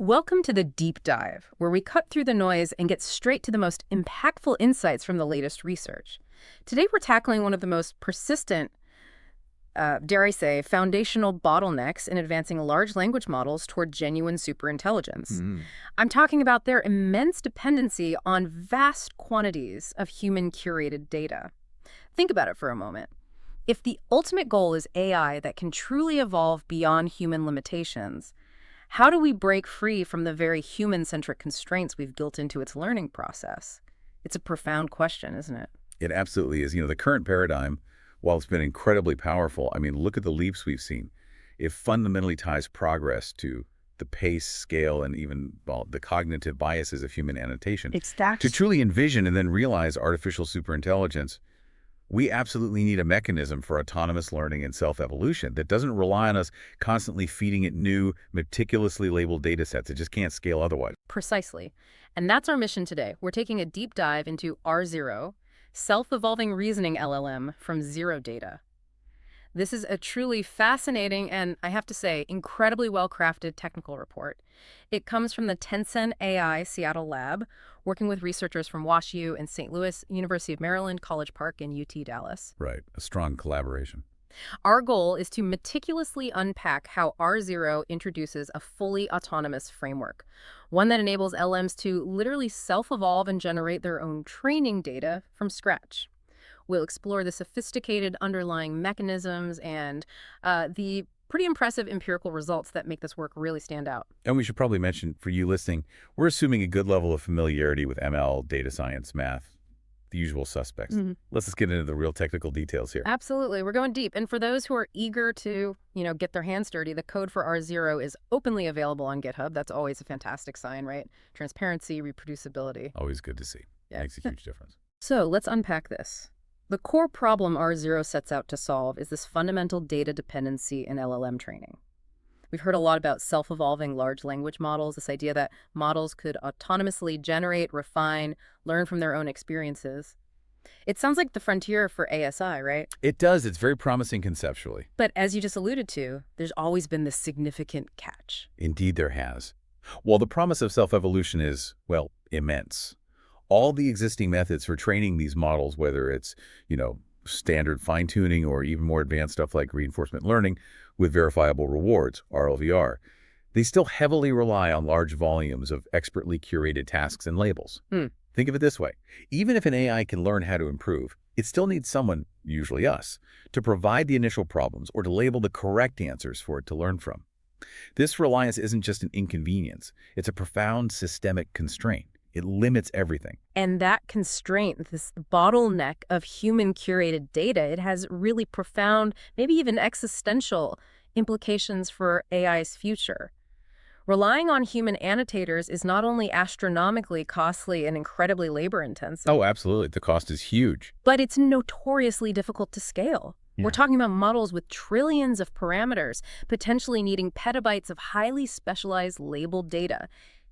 Welcome to the deep dive, where we cut through the noise and get straight to the most impactful insights from the latest research. Today, we're tackling one of the most persistent, dare I say, foundational bottlenecks in advancing large language models toward genuine superintelligence. I'm talking about their immense dependency on vast quantities of human-curated data. Think about it for a moment. If the ultimate goal is AI that can truly evolve beyond human limitations, how do we break free from the very human-centric constraints we've built into its learning process? It's a profound question, isn't it? It absolutely is. The current paradigm, while it's been incredibly powerful, look at the leaps we've seen. It fundamentally ties progress to the pace, scale, and even, the cognitive biases of human annotation. Exactly. To truly envision and then realize artificial superintelligence, we absolutely need a mechanism for autonomous learning and self-evolution that doesn't rely on us constantly feeding it new, meticulously labeled data sets. It just can't scale otherwise. Precisely. And that's our mission today. We're taking a deep dive into R0, self-evolving reasoning LLM from zero data. This is a truly fascinating and, I have to say, incredibly well-crafted technical report. It comes from the Tencent AI Seattle lab, working with researchers from WashU in St. Louis, University of Maryland, College Park, and UT Dallas. Right. A strong collaboration. Our goal is to meticulously unpack how R0 introduces a fully autonomous framework, one that enables LMs to literally self-evolve and generate their own training data from scratch. We'll explore the sophisticated underlying mechanisms and the pretty impressive empirical results that make this work really stand out. And we should probably mention, for you listening, we're assuming a good level of familiarity with ML, data science, math, the usual suspects. Let's just get into the real technical details here. Absolutely. We're going deep. And for those who are eager to, get their hands dirty, the code for R0 is openly available on GitHub. That's always a fantastic sign, right? Transparency, reproducibility. Always good to see. Yeah. Makes a huge difference. So let's unpack this. The core problem R0 sets out to solve is this fundamental data dependency in LLM training. We've heard a lot about self-evolving large language models, this idea that models could autonomously generate, refine, learn from their own experiences. It sounds like the frontier for ASI, right? It does. It's very promising conceptually. But as you just alluded to, there's always been this significant catch. Indeed, there has. While the promise of self-evolution is, immense, all the existing methods for training these models, whether it's, standard fine-tuning or even more advanced stuff like reinforcement learning with verifiable rewards, RLVR, they still heavily rely on large volumes of expertly curated tasks and labels. Think of it this way. Even if an AI can learn how to improve, it still needs someone, usually us, to provide the initial problems or to label the correct answers for it to learn from. This reliance isn't just an inconvenience. It's a profound systemic constraint. It limits everything. And that constraint, this bottleneck of human-curated data, it has really profound, maybe even existential implications for AI's future. Relying on human annotators is not only astronomically costly and incredibly labor-intensive. Oh, absolutely. The cost is huge. But it's notoriously difficult to scale. Yeah. We're talking about models with trillions of parameters, potentially needing petabytes of highly specialized labeled data.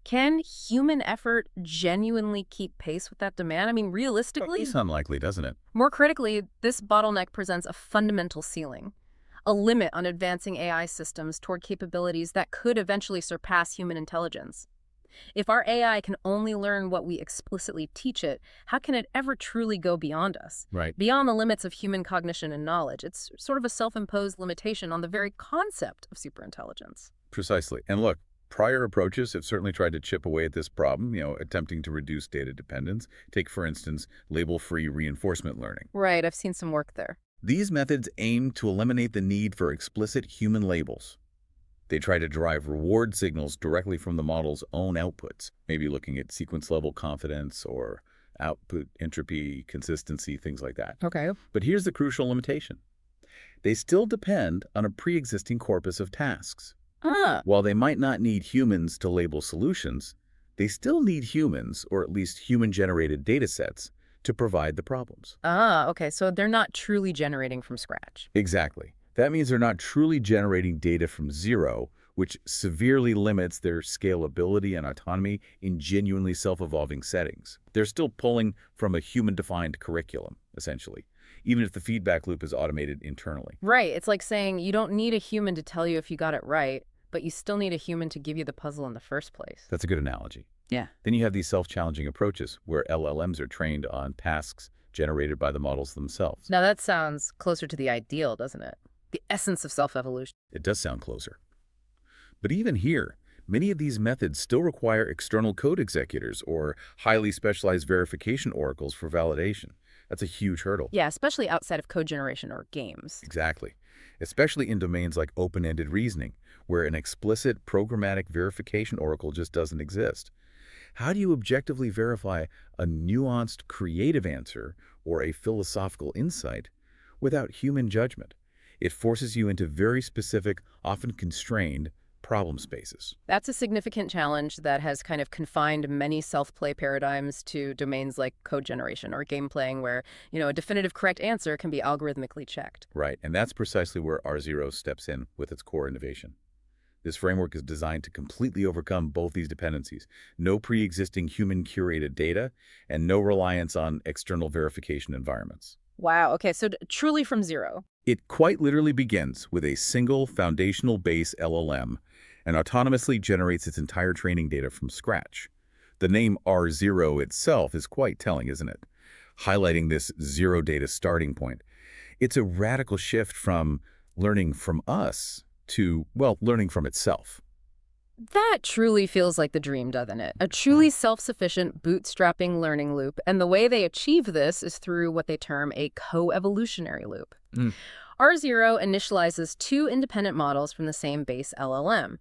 Can human effort genuinely keep pace with that demand? Realistically? It's unlikely, doesn't it? More critically, this bottleneck presents a fundamental ceiling, a limit on advancing AI systems toward capabilities that could eventually surpass human intelligence. If our AI can only learn what we explicitly teach it, how can it ever truly go beyond us? Right. Beyond the limits of human cognition and knowledge. It's sort of a self-imposed limitation on the very concept of superintelligence. Precisely. And look, prior approaches have certainly tried to chip away at this problem, attempting to reduce data dependence. Take, for instance, label-free reinforcement learning. Right, I've seen some work there. These methods aim to eliminate the need for explicit human labels. They try to derive reward signals directly from the model's own outputs, maybe looking at sequence-level confidence or output entropy, consistency, things like that. Okay. But here's the crucial limitation. They still depend on a pre-existing corpus of tasks. While they might not need humans to label solutions, they still need humans, or at least human-generated data sets, to provide the problems. Okay, so they're not truly generating from scratch. Exactly. That means they're not truly generating data from zero, which severely limits their scalability and autonomy in genuinely self-evolving settings. They're still pulling from a human-defined curriculum, essentially, even if the feedback loop is automated internally. Right. It's like saying you don't need a human to tell you if you got it right, but you still need a human to give you the puzzle in the first place. That's a good analogy. Yeah. Then you have these self-challenging approaches where LLMs are trained on tasks generated by the models themselves. Now that sounds closer to the ideal, doesn't it? The essence of self-evolution. It does sound closer. But even here, many of these methods still require external code executors or highly specialized verification oracles for validation. That's a huge hurdle. Yeah, especially outside of code generation or games. Exactly. Especially in domains like open-ended reasoning, where an explicit programmatic verification oracle just doesn't exist. How do you objectively verify a nuanced creative answer or a philosophical insight without human judgment? It forces you into very specific, often constrained problem spaces. That's a significant challenge that has kind of confined many self-play paradigms to domains like code generation or game playing where, a definitive correct answer can be algorithmically checked. Right, and that's precisely where R0 steps in with its core innovation. This framework is designed to completely overcome both these dependencies. No pre-existing human-curated data and no reliance on external verification environments. Wow, okay, so truly from zero. It quite literally begins with a single foundational base LLM and autonomously generates its entire training data from scratch. The name R0 itself is quite telling, isn't it? Highlighting this zero data starting point. It's a radical shift from learning from us to, well, learning from itself. That truly feels like the dream, doesn't it? A truly self-sufficient bootstrapping learning loop, and the way they achieve this is through what they term a co-evolutionary loop. R0 initializes two independent models from the same base LLM.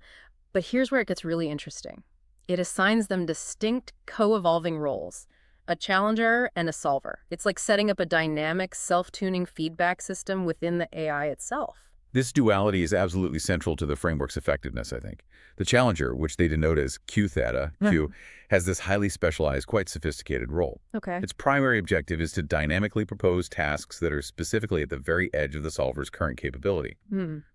But here's where it gets really interesting. It assigns them distinct co-evolving roles, a challenger and a solver. It's like setting up a dynamic, self-tuning feedback system within the AI itself. This duality is absolutely central to the framework's effectiveness, I think. The challenger, which they denote as Q theta, Q, has this highly specialized, quite sophisticated role. Okay. Its primary objective is to dynamically propose tasks that are specifically at the very edge of the solver's current capability.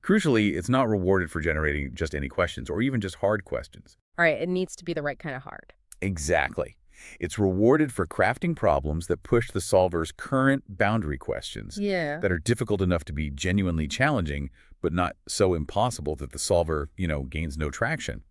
Crucially, it's not rewarded for generating just any questions, or even just hard questions. All right, it needs to be the right kind of hard. Exactly. It's rewarded for crafting problems that push the solver's current boundary questions that are difficult enough to be genuinely challenging, but not so impossible that the solver, gains no traction.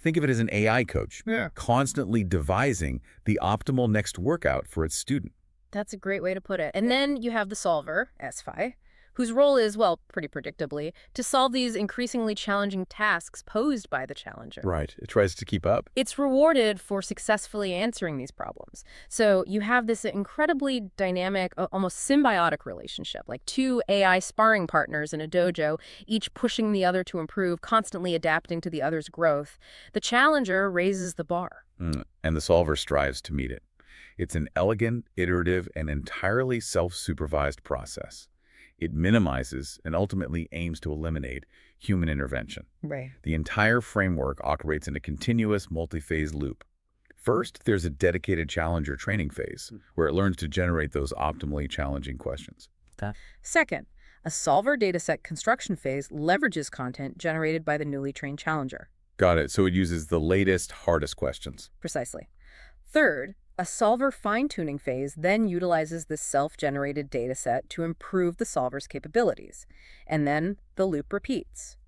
Think of it as an AI coach, constantly devising the optimal next workout for its student. That's a great way to put it. And then you have the solver, S-Phi, whose role is, well, pretty predictably, to solve these increasingly challenging tasks posed by the challenger. Right. It tries to keep up. It's rewarded for successfully answering these problems. So you have this incredibly dynamic, almost symbiotic relationship, like two AI sparring partners in a dojo, each pushing the other to improve, constantly adapting to the other's growth. The challenger raises the bar. And the solver strives to meet it. It's an elegant, iterative, and entirely self-supervised process. It minimizes and ultimately aims to eliminate human intervention. Right. The entire framework operates in a continuous multi-phase loop. First, there's a dedicated challenger training phase, where it learns to generate those optimally challenging questions. Second, a solver dataset construction phase leverages content generated by the newly trained challenger. Got it. So it uses the latest, hardest questions. Precisely. Third, a solver fine-tuning phase then utilizes this self-generated dataset to improve the solver's capabilities. And then the loop repeats.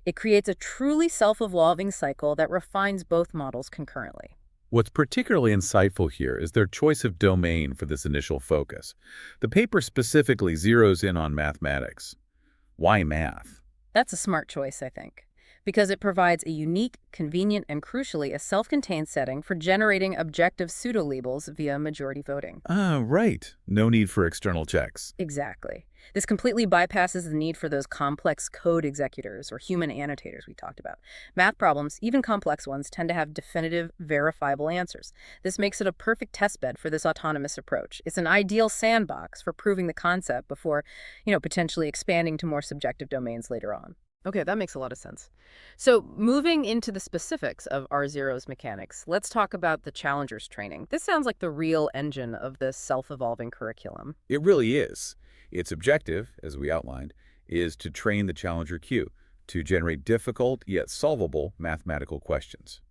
It creates a truly self-evolving cycle that refines both models concurrently. What's particularly insightful here is their choice of domain for this initial focus. The paper specifically zeroes in on mathematics. Why math? That's a smart choice, I think, because it provides a unique, convenient, and crucially a self-contained setting for generating objective pseudo-labels via majority voting. Right. No need for external checks. Exactly. This completely bypasses the need for those complex code executors or human annotators we talked about. Math problems, even complex ones, tend to have definitive, verifiable answers. This makes it a perfect testbed for this autonomous approach. It's an ideal sandbox for proving the concept before, potentially expanding to more subjective domains later on. Okay, that makes a lot of sense. So moving into the specifics of R0's mechanics, let's talk about the challenger's training. This sounds like the real engine of this self-evolving curriculum. It really is. Its objective, as we outlined, is to train the challenger Q to generate difficult yet solvable mathematical questions.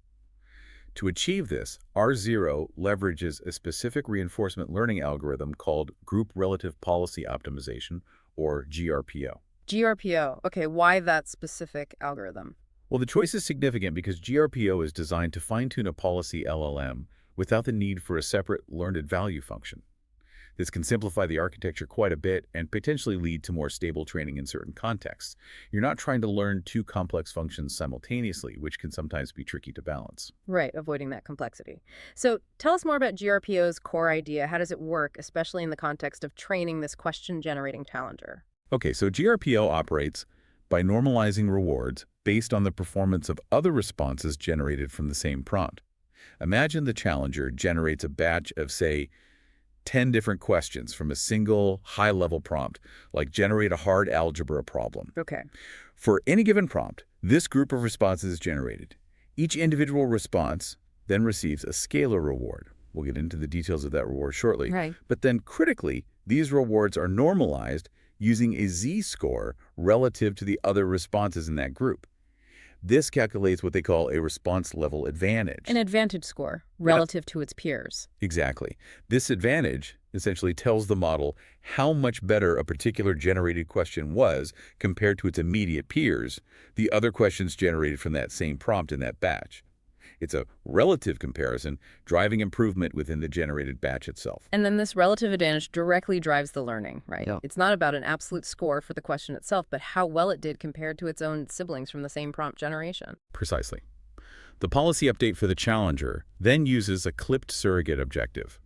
To achieve this, R0 leverages a specific reinforcement learning algorithm called Group Relative Policy Optimization, or GRPO. GRPO. Okay, why that specific algorithm? Well, the choice is significant because GRPO is designed to fine-tune a policy LLM without the need for a separate learned value function. This can simplify the architecture quite a bit and potentially lead to more stable training in certain contexts. You're not trying to learn two complex functions simultaneously, which can sometimes be tricky to balance. Right, avoiding that complexity. So tell us more about GRPO's core idea. How does it work, especially in the context of training this question-generating challenger? Okay, so GRPO operates by normalizing rewards based on the performance of other responses generated from the same prompt. Imagine the challenger generates a batch of, say, 10 different questions from a single high-level prompt, like generate a hard algebra problem. Okay. For any given prompt, this group of responses is generated. Each individual response then receives a scalar reward. We'll get into the details of that reward shortly. Right. But then critically, these rewards are normalized using a z-score relative to the other responses in that group. This calculates what they call a response level advantage. An advantage score relative to its peers. Exactly. This advantage essentially tells the model how much better a particular generated question was compared to its immediate peers, the other questions generated from that same prompt in that batch. It's a relative comparison, driving improvement within the generated batch itself. And then this relative advantage directly drives the learning, right? Yeah. It's not about an absolute score for the question itself, but how well it did compared to its own siblings from the same prompt generation. Precisely. The policy update for the challenger then uses a clipped surrogate objective.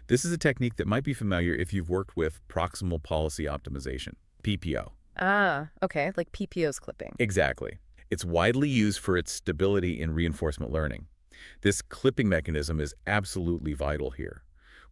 This is a technique that might be familiar if you've worked with proximal policy optimization, PPO. Ah, okay, like PPO's clipping. Exactly. It's widely used for its stability in reinforcement learning. This clipping mechanism is absolutely vital here.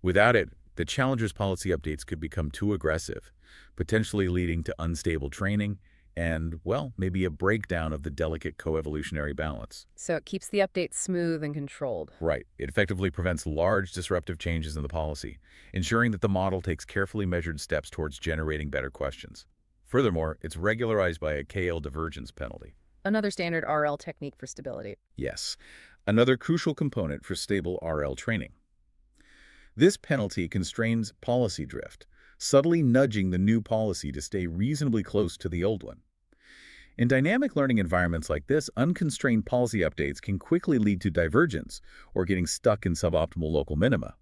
Without it, the challenger's policy updates could become too aggressive, potentially leading to unstable training and, well, maybe a breakdown of the delicate coevolutionary balance. So it keeps the updates smooth and controlled. Right. It effectively prevents large disruptive changes in the policy, ensuring that the model takes carefully measured steps towards generating better questions. Furthermore, it's regularized by a KL divergence penalty. Another standard RL technique for stability. Yes, another crucial component for stable RL training. This penalty constrains policy drift, subtly nudging the new policy to stay reasonably close to the old one. In dynamic learning environments like this, unconstrained policy updates can quickly lead to divergence or getting stuck in suboptimal local minima.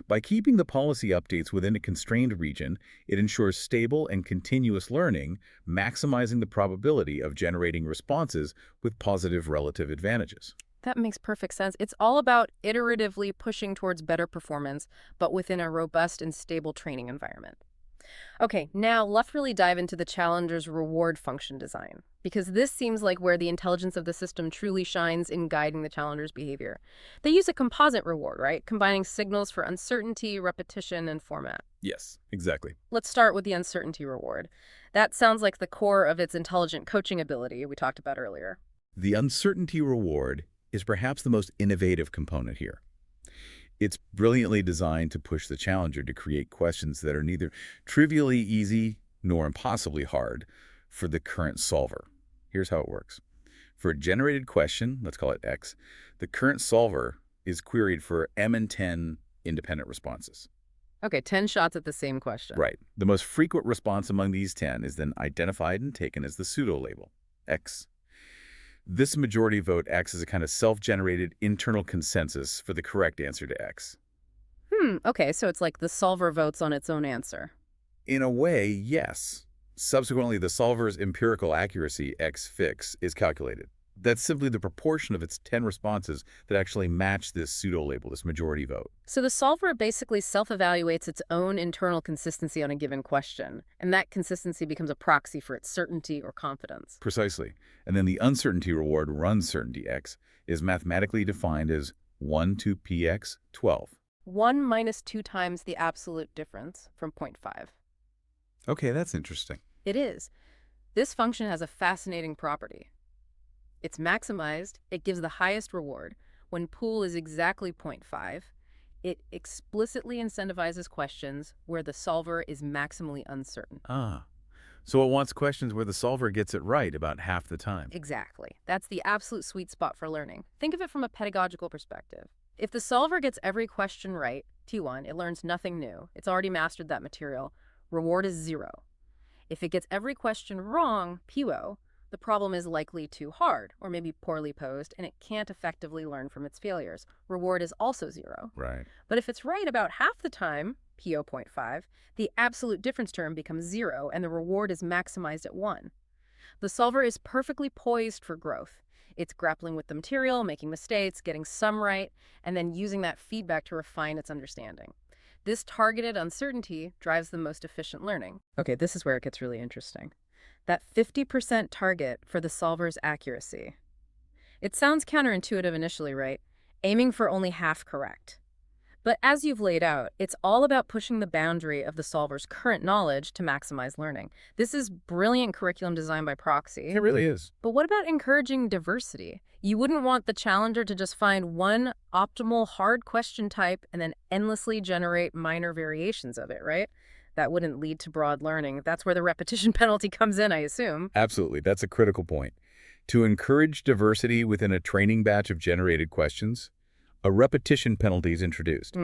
By keeping the policy updates within a constrained region, it ensures stable and continuous learning, maximizing the probability of generating responses with positive relative advantages. That makes perfect sense. It's all about iteratively pushing towards better performance, but within a robust and stable training environment. Okay, now let's really dive into the challenger's reward function design, because this seems like where the intelligence of the system truly shines in guiding the challenger's behavior. They use a composite reward, right? Combining signals for uncertainty, repetition, and format. Yes, exactly. Let's start with the uncertainty reward. That sounds like the core of its intelligent coaching ability we talked about earlier. The uncertainty reward is perhaps the most innovative component here. It's brilliantly designed to push the challenger to create questions that are neither trivially easy nor impossibly hard for the current solver. Here's how it works. For a generated question, let's call it X, the current solver is queried for M and 10 independent responses. Okay, 10 shots at the same question. Right. The most frequent response among these 10 is then identified and taken as the pseudo-label, X. This majority vote acts as a kind of self-generated internal consensus for the correct answer to X. Okay, so it's like the solver votes on its own answer. In a way, yes. Subsequently, the solver's empirical accuracy, X fix, is calculated. That's simply the proportion of its 10 responses that actually match this pseudo-label, this majority vote. So the solver basically self-evaluates its own internal consistency on a given question, and that consistency becomes a proxy for its certainty or confidence. Precisely. And then the uncertainty reward, run certainty X, is mathematically defined as 1 to px 12. 1 minus 2 times the absolute difference from 0.5. Okay, that's interesting. It is. This function has a fascinating property. It's maximized, it gives the highest reward. When pool is exactly 0.5, it explicitly incentivizes questions where the solver is maximally uncertain. So it wants questions where the solver gets it right about half the time. Exactly. That's the absolute sweet spot for learning. Think of it from a pedagogical perspective. If the solver gets every question right, T1, it learns nothing new. It's already mastered that material. Reward is 0. If it gets every question wrong, PO, the problem is likely too hard or maybe poorly posed, and it can't effectively learn from its failures. Reward is also 0. Right. But if it's right about half the time, P 0.5, the absolute difference term becomes 0 and the reward is maximized at 1. The solver is perfectly poised for growth. It's grappling with the material, making mistakes, getting some right, and then using that feedback to refine its understanding. This targeted uncertainty drives the most efficient learning. Okay, this is where it gets really interesting. That 50% target for the solver's accuracy. It sounds counterintuitive initially, right? Aiming for only half correct. But as you've laid out, it's all about pushing the boundary of the solver's current knowledge to maximize learning. This is brilliant curriculum design by proxy. It really is. But what about encouraging diversity? You wouldn't want the challenger to just find one optimal hard question type and then endlessly generate minor variations of it, right? That wouldn't lead to broad learning. That's where the repetition penalty comes in, I assume. Absolutely. That's a critical point. To encourage diversity within a training batch of generated questions, a repetition penalty is introduced.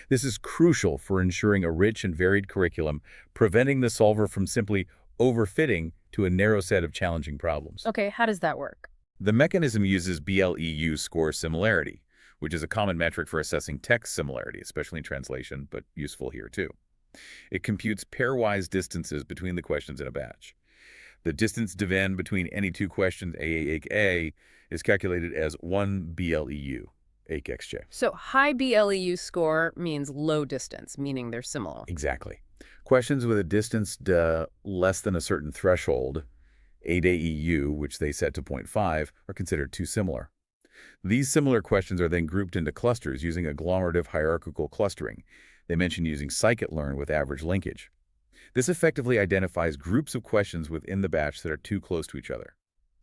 This is crucial for ensuring a rich and varied curriculum, preventing the solver from simply overfitting to a narrow set of challenging problems. Okay, how does that work? The mechanism uses BLEU score similarity, which is a common metric for assessing text similarity, especially in translation, but useful here too. It computes pairwise distances between the questions in a batch. The distance dividend between any two questions A is calculated as 1 BLEU. XJ. So high BLEU score means low distance, meaning they're similar. Exactly. Questions with a distance less than a certain threshold, ADEU, which they set to 0.5, are considered too similar. These similar questions are then grouped into clusters using agglomerative hierarchical clustering. They mention using scikit-learn with average linkage. This effectively identifies groups of questions within the batch that are too close to each other.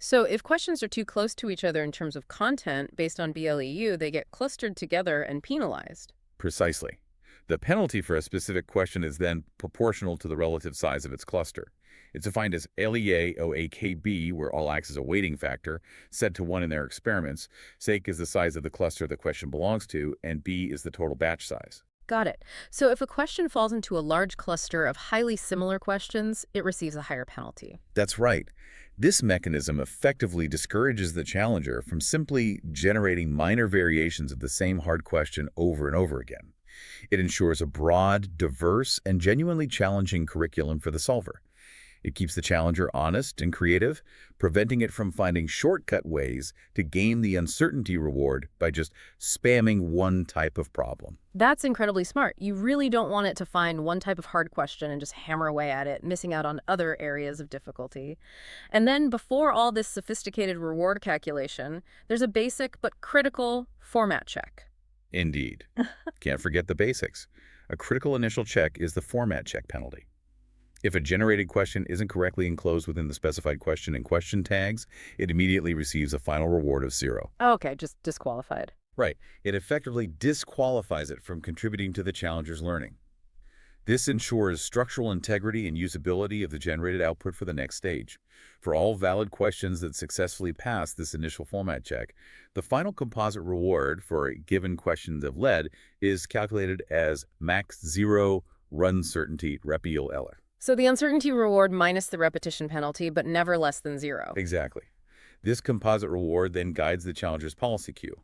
So if questions are too close to each other in terms of content based on BLEU, they get clustered together and penalized. Precisely. The penalty for a specific question is then proportional to the relative size of its cluster. It's defined as LEA-OAKB, where all acts as a weighting factor, set to 1 in their experiments. Sake is the size of the cluster the question belongs to, and B is the total batch size. Got it. So if a question falls into a large cluster of highly similar questions, it receives a higher penalty. That's right. This mechanism effectively discourages the challenger from simply generating minor variations of the same hard question over and over again. It ensures a broad, diverse, and genuinely challenging curriculum for the solver. It keeps the challenger honest and creative, preventing it from finding shortcut ways to gain the uncertainty reward by just spamming one type of problem. That's incredibly smart. You really don't want it to find one type of hard question and just hammer away at it, missing out on other areas of difficulty. And then before all this sophisticated reward calculation, there's a basic but critical format check. Indeed. Can't forget the basics. A critical initial check is the format check penalty. If a generated question isn't correctly enclosed within the specified question and question tags, it immediately receives a final reward of 0. Okay, just disqualified. Right. It effectively disqualifies it from contributing to the challenger's learning. This ensures structural integrity and usability of the generated output for the next stage. For all valid questions that successfully pass this initial format check, the final composite reward for a given question of lead is calculated as max 0 run certainty repiel Eller. So the uncertainty reward minus the repetition penalty, but never less than 0. Exactly. This composite reward then guides the challenger's policy queue.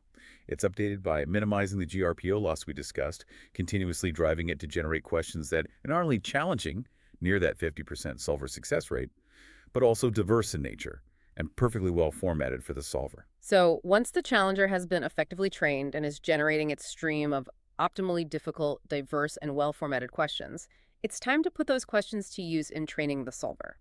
It's updated by minimizing the GRPO loss we discussed, continuously driving it to generate questions that are not only challenging, near that 50% solver success rate, but also diverse in nature and perfectly well formatted for the solver. So once the challenger has been effectively trained and is generating its stream of optimally difficult, diverse, and well-formatted questions, it's time to put those questions to use in training the solver.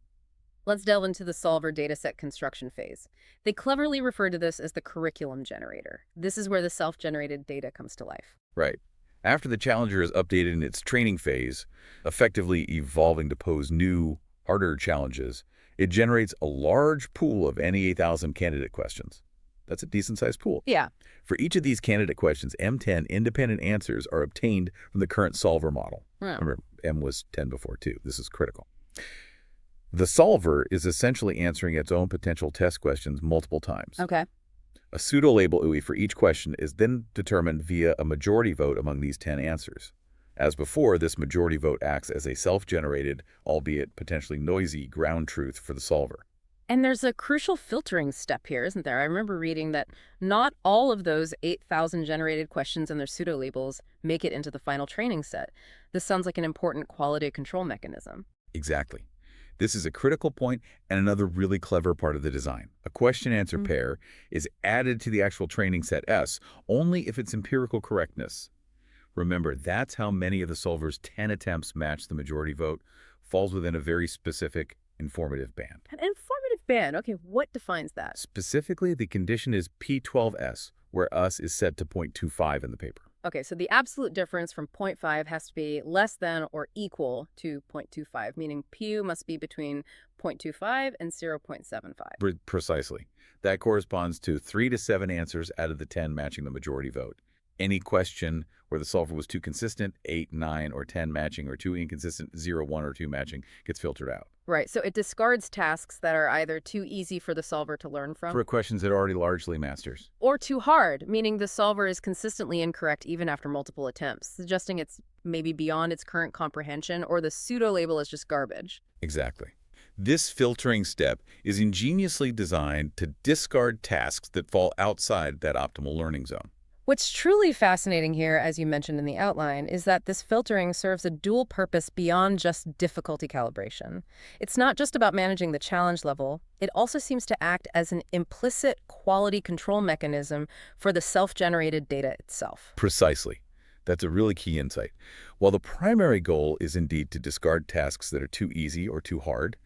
Let's delve into the solver dataset construction phase. They cleverly refer to this as the curriculum generator. This is where the self-generated data comes to life. Right. After the challenger is updated in its training phase, effectively evolving to pose new, harder challenges, it generates a large pool of any 8,000 candidate questions. That's a decent-sized pool. Yeah. For each of these candidate questions, M10 independent answers are obtained from the current solver model. Yeah. Remember, M was 10 before 2. This is critical. The solver is essentially answering its own potential test questions multiple times. Okay. A pseudo-label UI for each question is then determined via a majority vote among these 10 answers. As before, this majority vote acts as a self-generated, albeit potentially noisy, ground truth for the solver. And there's a crucial filtering step here, isn't there? I remember reading that not all of those 8,000 generated questions and their pseudo-labels make it into the final training set. This sounds like an important quality control mechanism. Exactly. This is a critical point and another really clever part of the design. A question-answer pair is added to the actual training set S only if its empirical correctness. Remember, that's how many of the solver's 10 attempts match the majority vote, falls within a very specific informative band. An informative band. Okay, what defines that? Specifically, the condition is P12S, where S is set to 0.25 in the paper. Okay, so the absolute difference from 0.5 has to be less than or equal to 0.25, meaning Pu must be between 0.25 and 0.75. Precisely. That corresponds to 3 to 7 answers out of the 10 matching the majority vote. Any question where the solver was too consistent, 8, 9, or 10 matching, or too inconsistent, 0, 1, or 2 matching, gets filtered out. Right, so it discards tasks that are either too easy for the solver to learn from, For questions it already largely masters. or too hard, meaning the solver is consistently incorrect even after multiple attempts, suggesting it's maybe beyond its current comprehension, or the pseudo-label is just garbage. Exactly. This filtering step is ingeniously designed to discard tasks that fall outside that optimal learning zone. What's truly fascinating here, as you mentioned in the outline, is that this filtering serves a dual purpose beyond just difficulty calibration. It's not just about managing the challenge level. It also seems to act as an implicit quality control mechanism for the self-generated data itself. Precisely. That's a really key insight. While the primary goal is indeed to discard tasks that are too easy or too hard,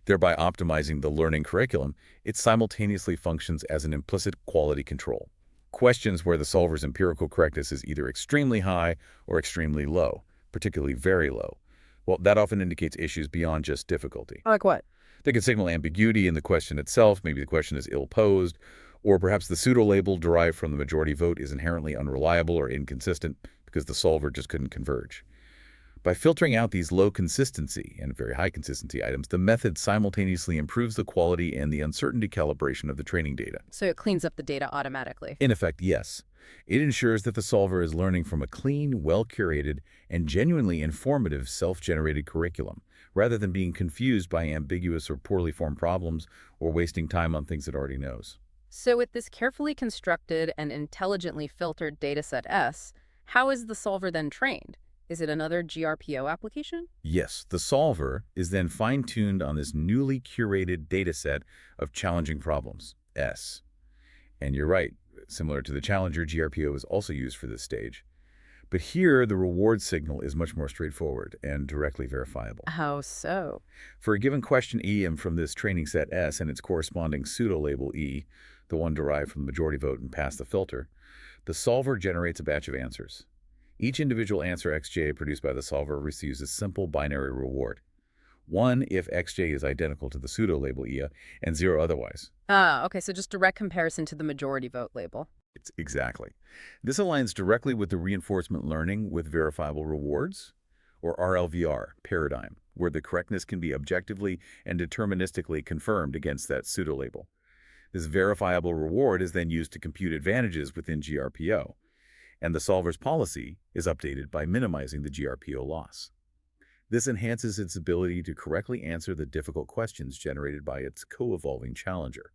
thereby optimizing the learning curriculum, it simultaneously functions as an implicit quality control. Questions where the solver's empirical correctness is either extremely high or extremely low, particularly very low. Well, that often indicates issues beyond just difficulty. Like what? They can signal ambiguity in the question itself. Maybe the question is ill-posed, or perhaps the pseudo-label derived from the majority vote is inherently unreliable or inconsistent because the solver just couldn't converge. By filtering out these low consistency and very high consistency items, the method simultaneously improves the quality and the uncertainty calibration of the training data. So it cleans up the data automatically. In effect, yes. It ensures that the solver is learning from a clean, well-curated, and genuinely informative self-generated curriculum, rather than being confused by ambiguous or poorly formed problems or wasting time on things it already knows. So with this carefully constructed and intelligently filtered dataset S, how is the solver then trained? Is it another GRPO application? Yes, the solver is then fine-tuned on this newly curated dataset of challenging problems, S. And you're right, similar to the Challenger, GRPO is also used for this stage. But here, the reward signal is much more straightforward and directly verifiable. How so? For a given question EM from this training set S and its corresponding pseudo-label E, the one derived from the majority vote and past the filter, the solver generates a batch of answers. Each individual answer XJ produced by the solver receives a simple binary reward. 1 if XJ is identical to the pseudo-label EA, and 0 otherwise. Okay, so just direct comparison to the majority vote label. Exactly. This aligns directly with the reinforcement learning with verifiable rewards, or RLVR, paradigm, where the correctness can be objectively and deterministically confirmed against that pseudo-label. This verifiable reward is then used to compute advantages within GRPO, and the solver's policy is updated by minimizing the GRPO loss. This enhances its ability to correctly answer the difficult questions generated by its co-evolving challenger.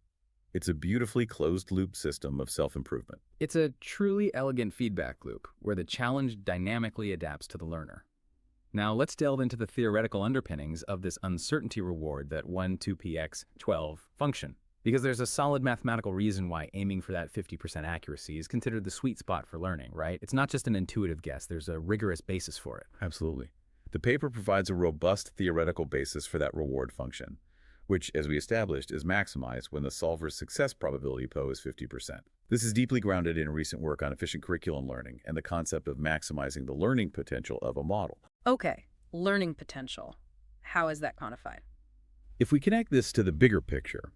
It's a beautifully closed-loop system of self-improvement. It's a truly elegant feedback loop where the challenge dynamically adapts to the learner. Now let's delve into the theoretical underpinnings of this uncertainty reward that 1, 2px, 12 function. Because there's a solid mathematical reason why aiming for that 50% accuracy is considered the sweet spot for learning, right? It's not just an intuitive guess, there's a rigorous basis for it. Absolutely. The paper provides a robust theoretical basis for that reward function, which, as we established, is maximized when the solver's success probability PO is 50%. This is deeply grounded in recent work on efficient curriculum learning and the concept of maximizing the learning potential of a model. Okay, learning potential. How is that quantified? If we connect this to the bigger picture,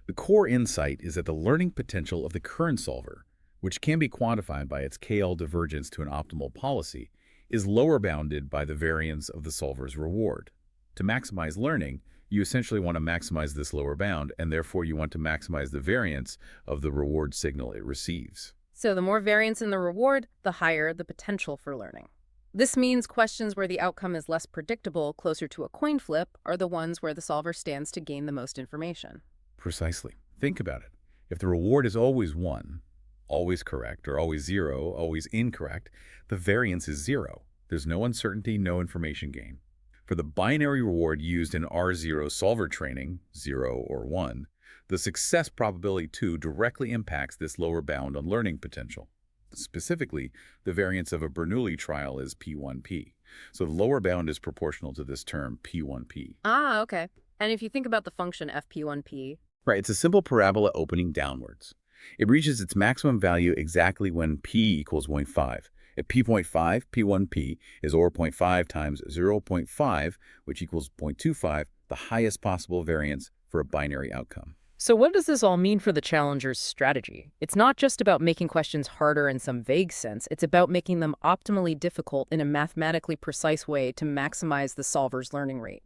the core insight is that the learning potential of the current solver, which can be quantified by its KL divergence to an optimal policy, is lower bounded by the variance of the solver's reward. To maximize learning, you essentially want to maximize this lower bound, and therefore you want to maximize the variance of the reward signal it receives. So the more variance in the reward, the higher the potential for learning. This means questions where the outcome is less predictable, closer to a coin flip, are the ones where the solver stands to gain the most information. Precisely. Think about it. If the reward is always 1, always correct, or always 0, always incorrect, the variance is 0. There's no uncertainty, no information gain. For the binary reward used in R0 solver training, 0 or 1, the success probability 2 directly impacts this lower bound on learning potential. Specifically, the variance of a Bernoulli trial is P1P. So the lower bound is proportional to this term, P1P. Ah, okay. And if you think about the function fp1p, Right, it's a simple parabola opening downwards. It reaches its maximum value exactly when p equals 0.5. At p.5, p1p is 0.5 times 0.5, which equals 0.25, the highest possible variance for a binary outcome. So what does this all mean for the challenger's strategy? It's not just about making questions harder in some vague sense. It's about making them optimally difficult in a mathematically precise way to maximize the solver's learning rate.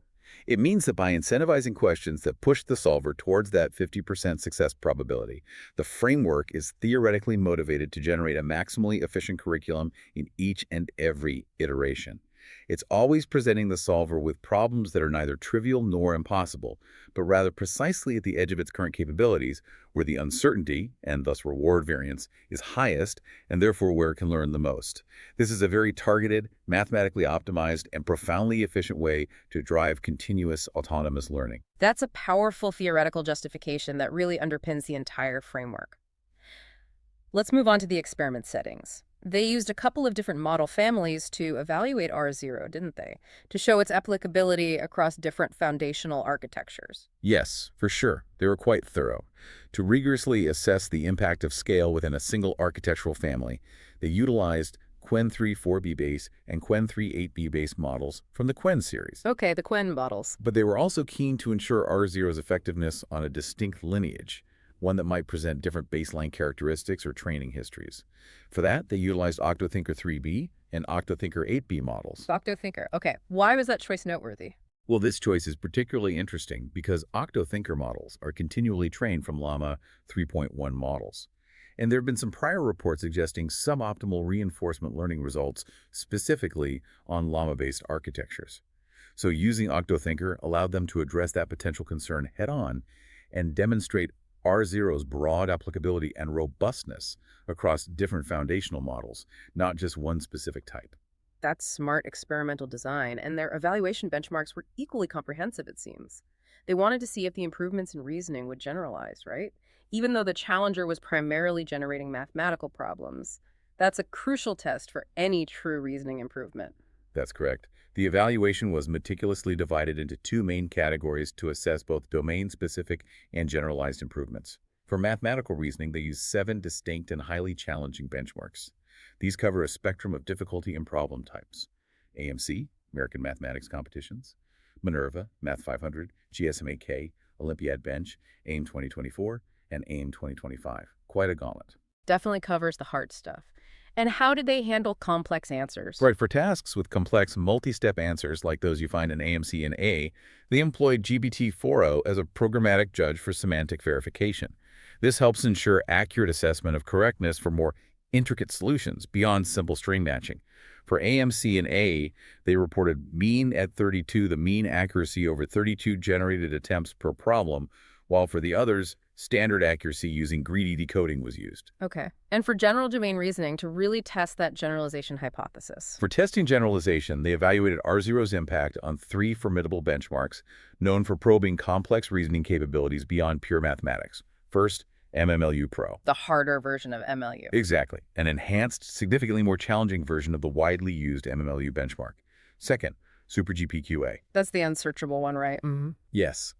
It means that by incentivizing questions that push the solver towards that 50% success probability, the framework is theoretically motivated to generate a maximally efficient curriculum in each and every iteration. It's always presenting the solver with problems that are neither trivial nor impossible, but rather precisely at the edge of its current capabilities, where the uncertainty, and thus reward variance, is highest, and therefore where it can learn the most. This is a very targeted, mathematically optimized, and profoundly efficient way to drive continuous autonomous learning. that's a powerful theoretical justification that really underpins the entire framework. Let's move on to the experiment settings. They used a couple of different model families to evaluate R0, didn't they? To show its applicability across different foundational architectures. Yes, for sure. They were quite thorough. To rigorously assess the impact of scale within a single architectural family, they utilized Qwen 3 4B base and Qwen 3 8B base models from the Qwen series. Okay, the Qwen models. But they were also keen to ensure R0's effectiveness on a distinct lineage, one that might present different baseline characteristics or training histories. For that, they utilized OctoThinker 3B and OctoThinker 8B models. OctoThinker. Okay, why was that choice noteworthy? Well, this choice is particularly interesting because OctoThinker models are continually trained from Llama 3.1 models. And there have been some prior reports suggesting suboptimal reinforcement learning results specifically on Llama-based architectures. So using OctoThinker allowed them to address that potential concern head-on and demonstrate R0's broad applicability and robustness across different foundational models, not just one specific type. That's smart experimental design, and their evaluation benchmarks were equally comprehensive, it seems. They wanted to see if the improvements in reasoning would generalize, right? Even though the challenger was primarily generating mathematical problems, that's a crucial test for any true reasoning improvement. That's correct. The evaluation was meticulously divided into 2 main categories to assess both domain-specific and generalized improvements. For mathematical reasoning, they used 7 distinct and highly challenging benchmarks. These cover a spectrum of difficulty and problem types: AMC, American Mathematics Competitions; Minerva, Math 500, GSMAK, Olympiad Bench, AIM 2024, and AIM 2025. Quite a gauntlet. Definitely covers the hard stuff. And how did they handle complex answers? Right, for tasks with complex multi-step answers like those you find in AMC and A, they employed GPT-4o as a programmatic judge for semantic verification. This helps ensure accurate assessment of correctness for more intricate solutions beyond simple string matching. For AMC and A, they reported mean at 32, the mean accuracy over 32 generated attempts per problem, while for the others, standard accuracy using greedy decoding was used. Okay. And for general domain reasoning, to really test that generalization hypothesis. For testing generalization, they evaluated R0's impact on 3 formidable benchmarks known for probing complex reasoning capabilities beyond pure mathematics. First, MMLU Pro. The harder version of MLU. Exactly. An enhanced, significantly more challenging version of the widely used MMLU benchmark. Second, Super GPQA. That's the unsearchable one, right? Yes.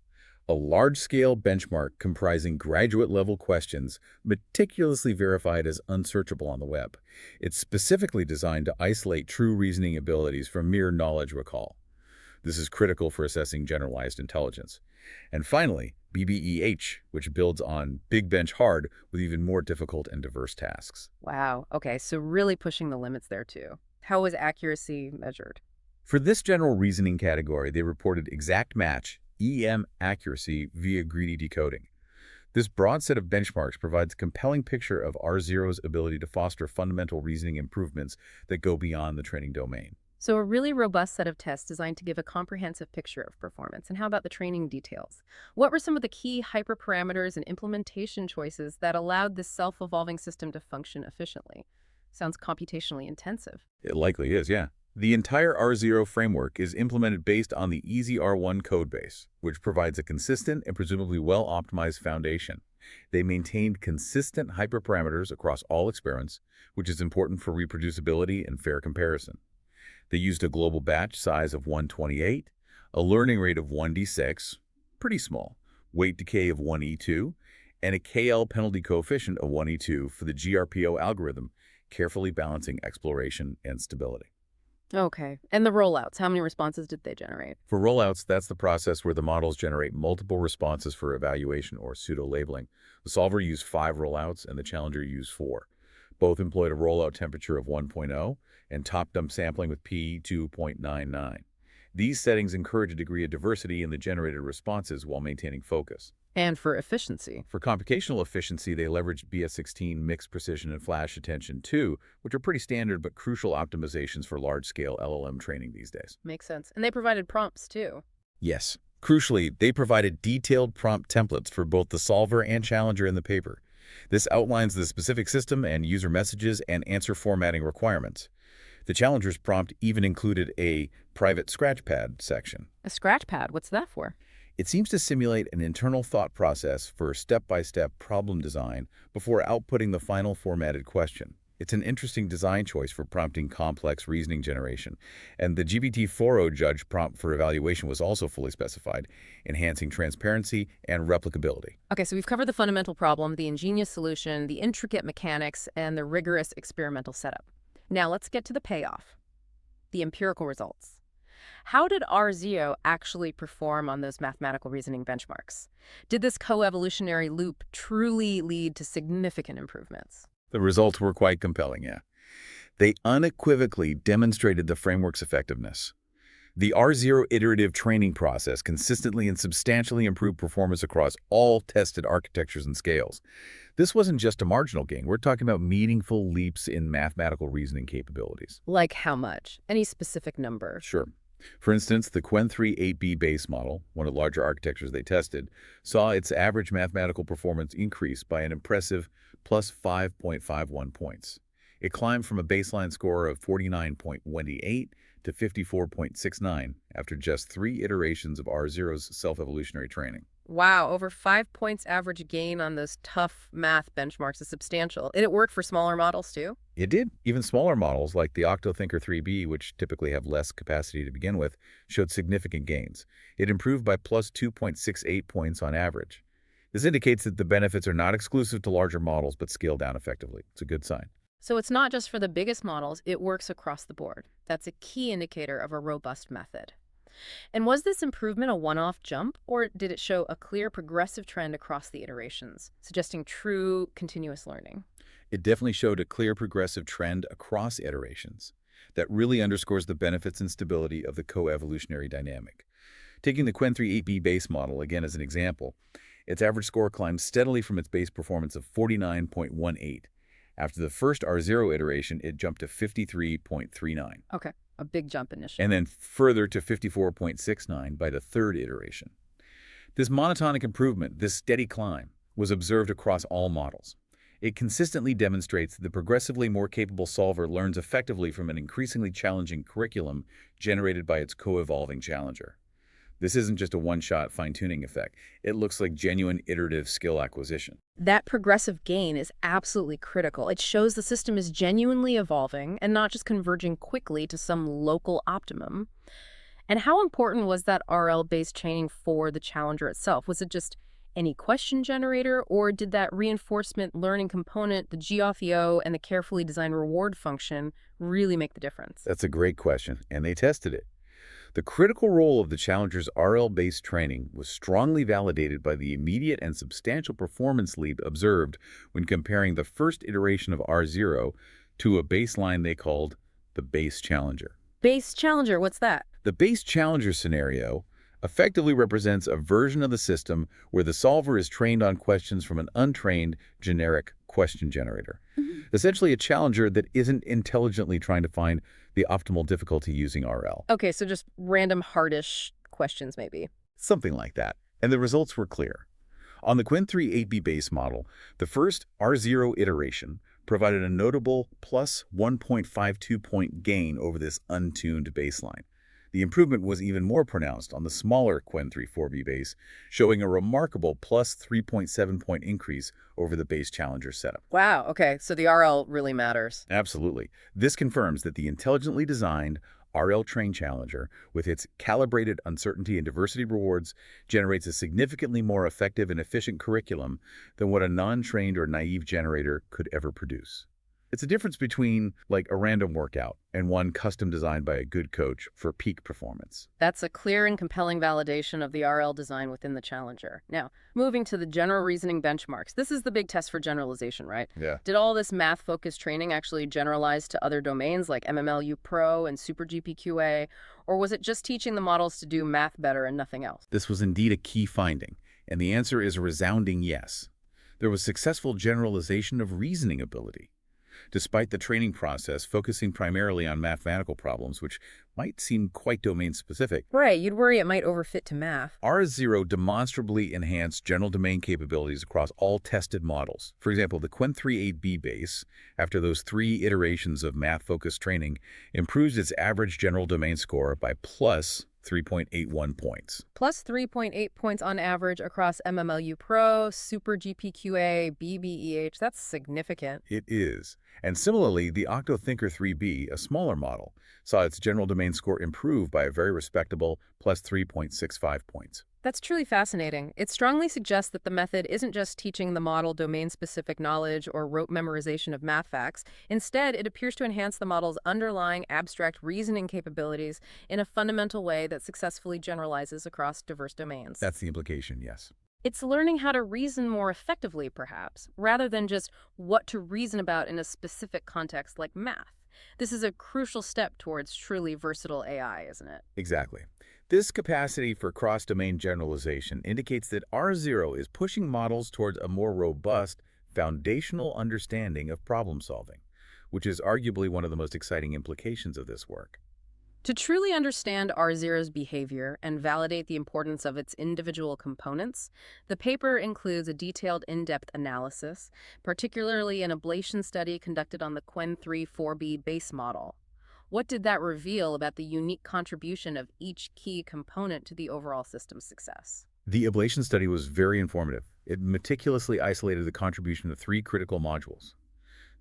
A large-scale benchmark comprising graduate-level questions meticulously verified as unsearchable on the web. It's specifically designed to isolate true reasoning abilities from mere knowledge recall. This is critical for assessing generalized intelligence. And finally, BBEH, which builds on Big Bench Hard with even more difficult and diverse tasks. Wow. Okay, so really pushing the limits there too. How was accuracy measured? For this general reasoning category, they reported exact match, EM accuracy via greedy decoding. This broad set of benchmarks provides a compelling picture of R0's ability to foster fundamental reasoning improvements that go beyond the training domain. So a really robust set of tests designed to give a comprehensive picture of performance. And how about the training details? What were some of the key hyperparameters and implementation choices that allowed this self-evolving system to function efficiently? Sounds computationally intensive. It likely is, yeah. The entire R0 framework is implemented based on the easy R1 codebase, which provides a consistent and presumably well-optimized foundation. They maintained consistent hyperparameters across all experiments, which is important for reproducibility and fair comparison. They used a global batch size of 128, a learning rate of 1d6, pretty small, weight decay of 1e2, and a KL penalty coefficient of 1e2 for the GRPO algorithm, carefully balancing exploration and stability. Okay. And the rollouts, how many responses did they generate? For rollouts, that's the process where the models generate multiple responses for evaluation or pseudo-labeling. The solver used 5 rollouts and the challenger used 4. Both employed a rollout temperature of 1.0 and top-dump sampling with P 2.99. These settings encourage a degree of diversity in the generated responses while maintaining focus. And for efficiency. For computational efficiency, they leveraged BS16 mixed precision and flash attention 2, which are pretty standard but crucial optimizations for large-scale LLM training these days. Makes sense. And they provided prompts, too. Yes. Crucially, they provided detailed prompt templates for both the solver and challenger in the paper. This outlines the specific system and user messages and answer formatting requirements. The challenger's prompt even included a private scratchpad section. A scratchpad, what's that for? It seems to simulate an internal thought process for step-by-step problem design before outputting the final formatted question. It's an interesting design choice for prompting complex reasoning generation, and the GPT-4o judge prompt for evaluation was also fully specified, enhancing transparency and replicability. Okay, so we've covered the fundamental problem, the ingenious solution, the intricate mechanics, and the rigorous experimental setup. Now let's get to the payoff, the empirical results. How did R0 actually perform on those mathematical reasoning benchmarks? Did this coevolutionary loop truly lead to significant improvements? The results were quite compelling, yeah. They unequivocally demonstrated the framework's effectiveness. The R0 iterative training process consistently and substantially improved performance across all tested architectures and scales. This wasn't just a marginal gain. We're talking about meaningful leaps in mathematical reasoning capabilities. Like how much? Any specific number? Sure. For instance, the Qwen3 8B base model, one of the larger architectures they tested, saw its average mathematical performance increase by an impressive plus 5.51 points. It climbed from a baseline score of 49.28 to 54.69 after just 3 iterations of R0's self-evolutionary training. Wow, over 5 points average gain on those tough math benchmarks is substantial. And it worked for smaller models, too? It did. Even smaller models, like the OctoThinker 3B, which typically have less capacity to begin with, showed significant gains. It improved by plus 2.68 points on average. This indicates that the benefits are not exclusive to larger models, but scale down effectively. It's a good sign. So it's not just for the biggest models, it works across the board. That's a key indicator of a robust method. And was this improvement a one-off jump, or did it show a clear progressive trend across the iterations, suggesting true continuous learning? It definitely showed a clear progressive trend across iterations that really underscores the benefits and stability of the coevolutionary dynamic. Taking the Qwen3 8B base model again as an example, its average score climbed steadily from its base performance of 49.18. After the first R0 iteration, it jumped to 53.39. Okay, a big jump initially. And then further to 54.69 by the third iteration. This monotonic improvement, this steady climb, was observed across all models. It consistently demonstrates that the progressively more capable solver learns effectively from an increasingly challenging curriculum generated by its co-evolving challenger. This isn't just a one-shot fine-tuning effect. It looks like genuine iterative skill acquisition. That progressive gain is absolutely critical. It shows the system is genuinely evolving and not just converging quickly to some local optimum. And how important was that RL-based training for the challenger itself? Was it just any question generator, or did that reinforcement learning component, the GRPO, and the carefully designed reward function really make the difference? That's a great question, and they tested it. The critical role of the challenger's RL-based training was strongly validated by the immediate and substantial performance leap observed when comparing the first iteration of R0 to a baseline they called the base challenger. Base challenger, what's that? The base challenger scenario effectively represents a version of the system where the solver is trained on questions from an untrained, generic question generator. Essentially a challenger that isn't intelligently trying to find the optimal difficulty using RL. Okay, so just random hardish questions maybe. Something like that. And the results were clear. On the Qwen3 8B base model, the first R0 iteration provided a notable plus 1.52 point gain over this untuned baseline. The improvement was even more pronounced on the smaller Qwen3 4B base, showing a remarkable plus 3.7 point increase over the base challenger setup. Wow, okay, so the RL really matters. Absolutely. This confirms that the intelligently designed RL-trained challenger, with its calibrated uncertainty and diversity rewards, generates a significantly more effective and efficient curriculum than what a non-trained or naive generator could ever produce. It's a difference between, like, a random workout and one custom designed by a good coach for peak performance. That's a clear and compelling validation of the RL design within the challenger. Now, moving to the general reasoning benchmarks. This is the big test for generalization, right? Yeah. Did all this math-focused training actually generalize to other domains like MMLU Pro and Super GPQA, or was it just teaching the models to do math better and nothing else? This was indeed a key finding, and the answer is a resounding yes. There was successful generalization of reasoning ability. Despite the training process focusing primarily on mathematical problems, which might seem quite domain-specific, Right, you'd worry it might overfit to math. R0 demonstrably enhanced general domain capabilities across all tested models. For example, the Qwen3 8B base, after those 3 iterations of math-focused training, improves its average general domain score by plus 3.81 points. Plus 3.8 points on average across MMLU Pro, Super GPQA, BBEH. That's significant. It is. And similarly, the OctoThinker 3B, a smaller model, saw its general domain score improve by a very respectable plus 3.65 points. That's truly fascinating. It strongly suggests that the method isn't just teaching the model domain-specific knowledge or rote memorization of math facts. Instead, it appears to enhance the model's underlying abstract reasoning capabilities in a fundamental way that successfully generalizes across diverse domains. That's the implication, yes. It's learning how to reason more effectively, perhaps, rather than just what to reason about in a specific context like math. This is a crucial step towards truly versatile AI, isn't it? Exactly. This capacity for cross-domain generalization indicates that R0 is pushing models towards a more robust, foundational understanding of problem solving, which is arguably one of the most exciting implications of this work. To truly understand R0's behavior and validate the importance of its individual components, the paper includes a detailed in-depth analysis, particularly an ablation study conducted on the Qwen3 4B base model. What did that reveal about the unique contribution of each key component to the overall system's success? The ablation study was very informative. It meticulously isolated the contribution of 3 critical modules: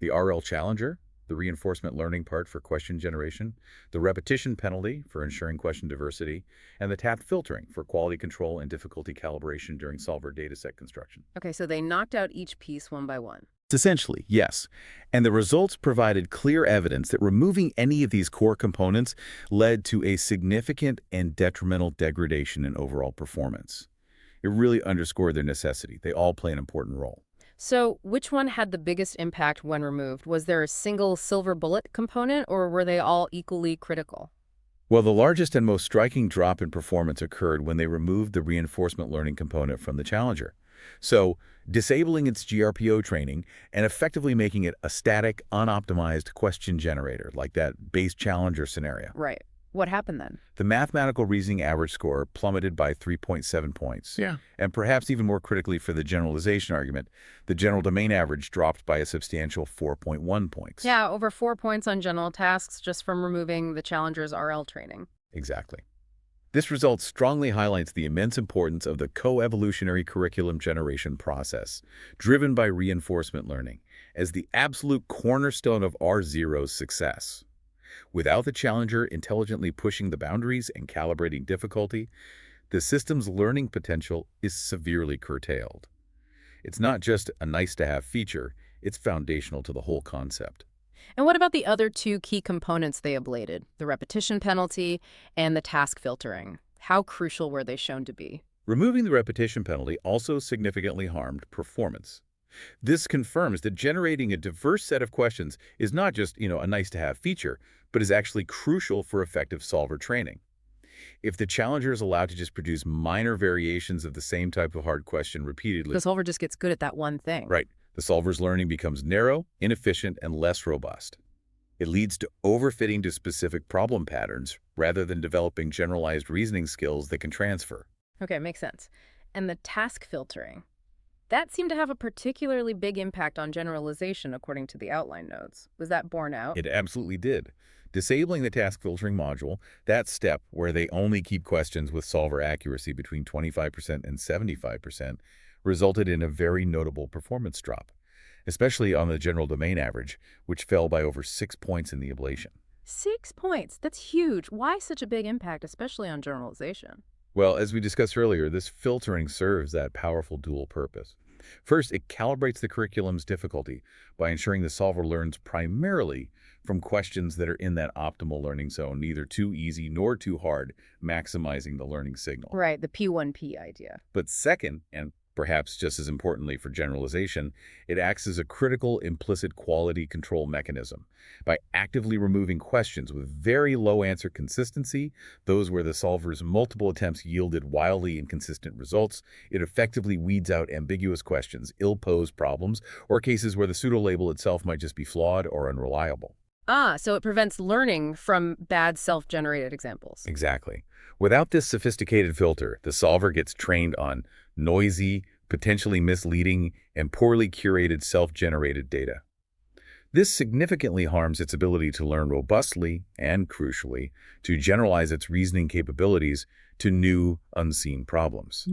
the RL Challenger, the reinforcement learning part for question generation, the repetition penalty for ensuring question diversity, and the tapped filtering for quality control and difficulty calibration during solver dataset construction. Okay, so they knocked out each piece one by one. Essentially, yes. And the results provided clear evidence that removing any of these core components led to a significant and detrimental degradation in overall performance. It really underscored their necessity. They all play an important role. So which one had the biggest impact when removed? Was there a single silver bullet component, or were they all equally critical? Well, the largest and most striking drop in performance occurred when they removed the reinforcement learning component from the Challenger. So, disabling its GRPO training and effectively making it a static, unoptimized question generator, like that base Challenger scenario. Right. What happened then? The mathematical reasoning average score plummeted by 3.7 points. Yeah. And perhaps even more critically for the generalization argument, the general domain average dropped by a substantial 4.1 points. Yeah, over 4 points on general tasks just from removing the Challenger's RL training. Exactly. This result strongly highlights the immense importance of the co-evolutionary curriculum generation process, driven by reinforcement learning, as the absolute cornerstone of R0's success. Without the Challenger intelligently pushing the boundaries and calibrating difficulty, the system's learning potential is severely curtailed. It's not just a nice-to-have feature, it's foundational to the whole concept. And what about the other 2 key components they ablated, the repetition penalty and the task filtering? How crucial were they shown to be? Removing the repetition penalty also significantly harmed performance. This confirms that generating a diverse set of questions is not just, a nice-to-have feature, but is actually crucial for effective solver training. If the Challenger is allowed to just produce minor variations of the same type of hard question repeatedly, The solver just gets good at that one thing. right, The solver's learning becomes narrow, inefficient, and less robust. It leads to overfitting to specific problem patterns rather than developing generalized reasoning skills that can transfer. Okay, makes sense. And the task filtering. That seemed to have a particularly big impact on generalization, according to the outline notes. Was that borne out? It absolutely did. Disabling the task filtering module, that step where they only keep questions with solver accuracy between 25% and 75%, resulted in a very notable performance drop, especially on the general domain average, which fell by over 6 points in the ablation. 6 points. That's huge. Why such a big impact, especially on generalization? Well, as we discussed earlier, this filtering serves that powerful dual purpose. First, it calibrates the curriculum's difficulty by ensuring the solver learns primarily from questions that are in that optimal learning zone, neither too easy nor too hard, maximizing the learning signal. Right, the P1P idea. But second, and perhaps just as importantly for generalization, it acts as a critical implicit quality control mechanism. By actively removing questions with very low answer consistency, those where the solver's multiple attempts yielded wildly inconsistent results, it effectively weeds out ambiguous questions, ill-posed problems, or cases where the pseudo-label itself might just be flawed or unreliable. Ah, so it prevents learning from bad self-generated examples. Exactly. Without this sophisticated filter, the solver gets trained on noisy, potentially misleading, and poorly curated self-generated data. This significantly harms its ability to learn robustly and, crucially, to generalize its reasoning capabilities to new, unseen problems.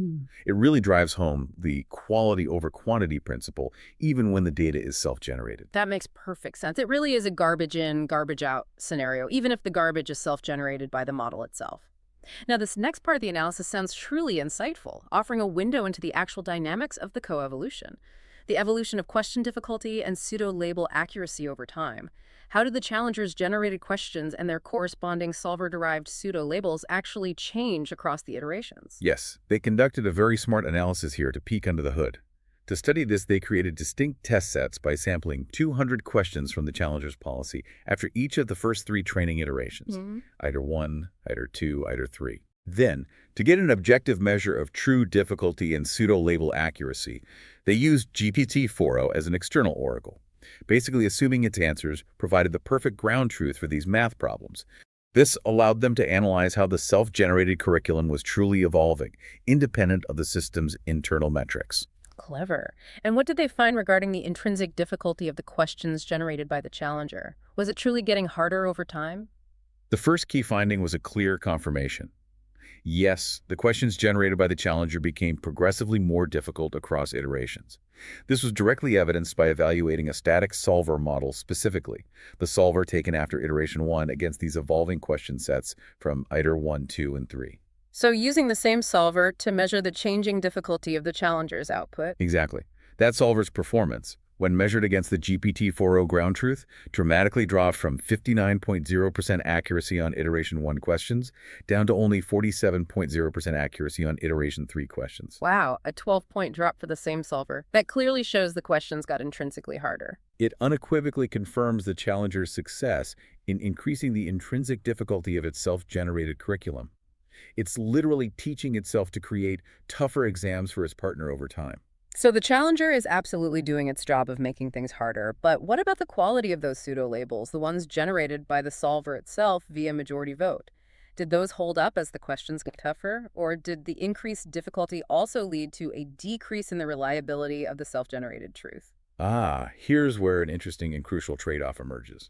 It really drives home the quality over quantity principle, even when the data is self-generated. That makes perfect sense. It really is a garbage in, garbage out scenario, even if the garbage is self-generated by the model itself. Now, this next part of the analysis sounds truly insightful, offering a window into the actual dynamics of the coevolution, the evolution of question difficulty and pseudo-label accuracy over time. How do the challengers' generated questions and their corresponding solver-derived pseudo-labels actually change across the iterations? Yes, they conducted a very smart analysis here to peek under the hood. To study this, they created distinct test sets by sampling 200 questions from the challenger's policy after each of the first 3 training iterations, ITER 1, ITER 2, ITER 3. Then, to get an objective measure of true difficulty and pseudo-label accuracy, they used GPT-4o as an external oracle, basically assuming its answers provided the perfect ground truth for these math problems. This allowed them to analyze how the self-generated curriculum was truly evolving, independent of the system's internal metrics. Clever. And what did they find regarding the intrinsic difficulty of the questions generated by the challenger? Was it truly getting harder over time? The first key finding was a clear confirmation. Yes, the questions generated by the challenger became progressively more difficult across iterations. This was directly evidenced by evaluating a static solver model specifically, the solver taken after iteration 1 against these evolving question sets from ITER 1, 2, and 3. So using the same solver to measure the changing difficulty of the challenger's output. Exactly. That solver's performance, when measured against the GPT-4o ground truth, dramatically dropped from 59.0% accuracy on iteration 1 questions down to only 47.0% accuracy on iteration 3 questions. Wow, a 12-point drop for the same solver. That clearly shows the questions got intrinsically harder. It unequivocally confirms the challenger's success in increasing the intrinsic difficulty of its self-generated curriculum. It's literally teaching itself to create tougher exams for its partner over time. So the challenger is absolutely doing its job of making things harder, but what about the quality of those pseudo-labels, the ones generated by the solver itself via majority vote? Did those hold up as the questions got tougher, or did the increased difficulty also lead to a decrease in the reliability of the self-generated truth? Here's where an interesting and crucial trade-off emerges.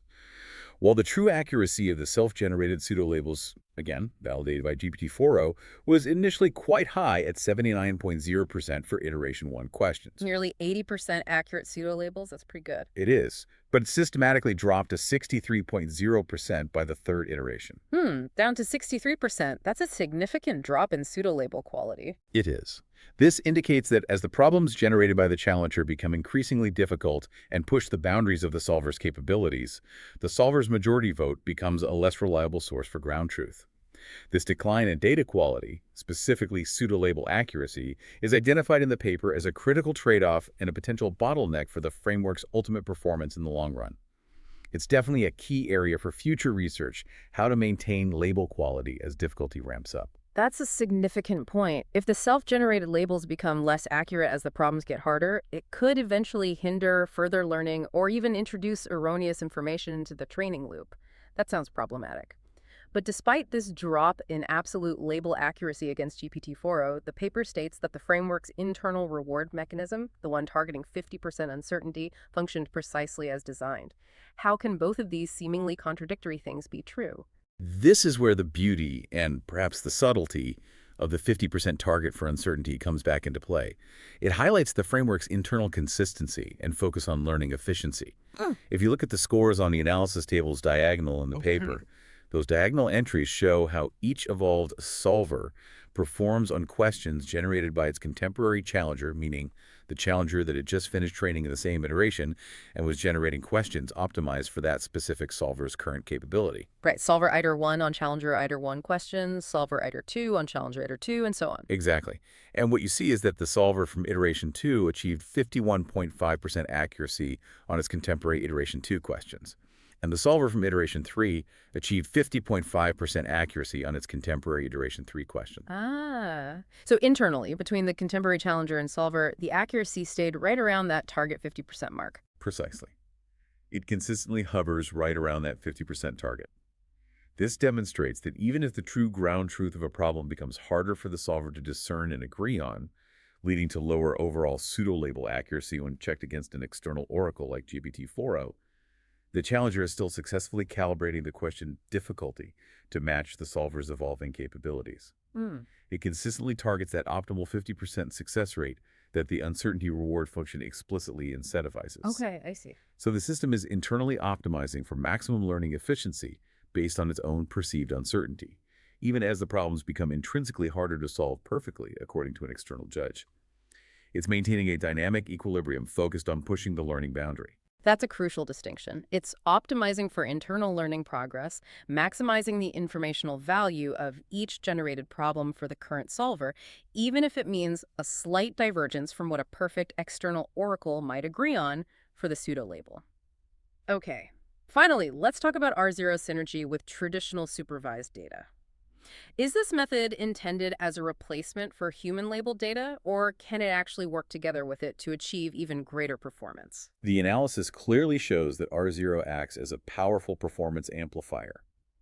While the true accuracy of the self-generated pseudo-labels, again, validated by GPT-4o, was initially quite high at 79.0% for iteration 1 questions. Nearly 80% accurate pseudo-labels? That's pretty good. It is, but it systematically dropped to 63.0% by the 3rd iteration. Down to 63%. That's a significant drop in pseudo-label quality. It is. This indicates that as the problems generated by the challenger become increasingly difficult and push the boundaries of the solver's capabilities, the solver's majority vote becomes a less reliable source for ground truth. This decline in data quality, specifically pseudo-label accuracy, is identified in the paper as a critical trade-off and a potential bottleneck for the framework's ultimate performance in the long run. It's definitely a key area for future research, how to maintain label quality as difficulty ramps up. That's a significant point. If the self-generated labels become less accurate as the problems get harder, it could eventually hinder further learning or even introduce erroneous information into the training loop. That sounds problematic. But despite this drop in absolute label accuracy against GPT-4o, the paper states that the framework's internal reward mechanism, the one targeting 50% uncertainty, functioned precisely as designed. How can both of these seemingly contradictory things be true? This is where the beauty and perhaps the subtlety of the 50% target for uncertainty comes back into play. It highlights the framework's internal consistency and focus on learning efficiency. If you look at the scores on the analysis tables diagonal in the paper, those diagonal entries show how each evolved solver performs on questions generated by its contemporary challenger, meaning the challenger that had just finished training in the same iteration and was generating questions optimized for that specific solver's current capability. Right, solver iter 1 on challenger iter 1 questions, solver iter 2 on challenger iter 2, and so on. Exactly. And what you see is that the solver from iteration 2 achieved 51.5% accuracy on its contemporary iteration 2 questions. And the solver from iteration 3 achieved 50.5% accuracy on its contemporary iteration 3 question. So internally, between the contemporary challenger and solver, the accuracy stayed right around that target 50% mark. Precisely. It consistently hovers right around that 50% target. This demonstrates that even if the true ground truth of a problem becomes harder for the solver to discern and agree on, leading to lower overall pseudo-label accuracy when checked against an external oracle like GPT-4o, the challenger is still successfully calibrating the question difficulty to match the solver's evolving capabilities. It consistently targets that optimal 50% success rate that the uncertainty reward function explicitly incentivizes. Okay, I see. So the system is internally optimizing for maximum learning efficiency based on its own perceived uncertainty, even as the problems become intrinsically harder to solve perfectly, according to an external judge. It's maintaining a dynamic equilibrium focused on pushing the learning boundary. That's a crucial distinction. It's optimizing for internal learning progress, maximizing the informational value of each generated problem for the current solver, even if it means a slight divergence from what a perfect external oracle might agree on for the pseudo-label. Okay, finally, let's talk about R0 synergy with traditional supervised data. Is this method intended as a replacement for human-labeled data, or can it actually work together with it to achieve even greater performance? The analysis clearly shows that R0 acts as a powerful performance amplifier,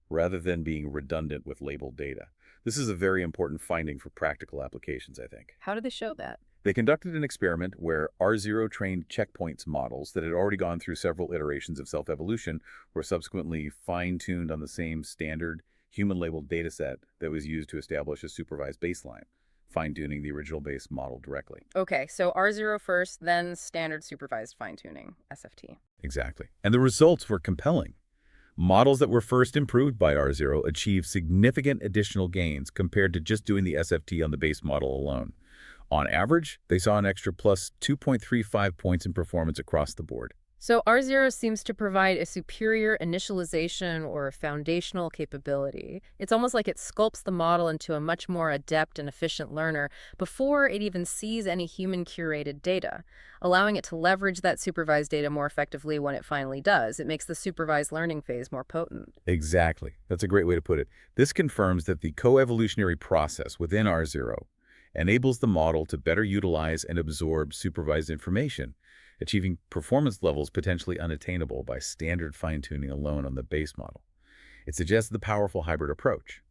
rather than being redundant with labeled data. This is a very important finding for practical applications, I think. How do they show that? They conducted an experiment where R0 trained checkpoints models that had already gone through several iterations of self-evolution were subsequently fine-tuned on the same standard human-labeled dataset that was used to establish a supervised baseline, fine-tuning the original base model directly. Okay, so R0 first, then standard supervised fine-tuning, SFT. Exactly. And the results were compelling. Models that were first improved by R0 achieved significant additional gains compared to just doing the SFT on the base model alone. On average, they saw an extra plus 2.35 points in performance across the board. So R0 seems to provide a superior initialization or foundational capability. It's almost like it sculpts the model into a much more adept and efficient learner before it even sees any human-curated data, allowing it to leverage that supervised data more effectively when it finally does. It makes the supervised learning phase more potent. Exactly. That's a great way to put it. This confirms that the co-evolutionary process within R0 enables the model to better utilize and absorb supervised information, achieving performance levels potentially unattainable by standard fine-tuning alone on the base model. It suggests the powerful hybrid approach.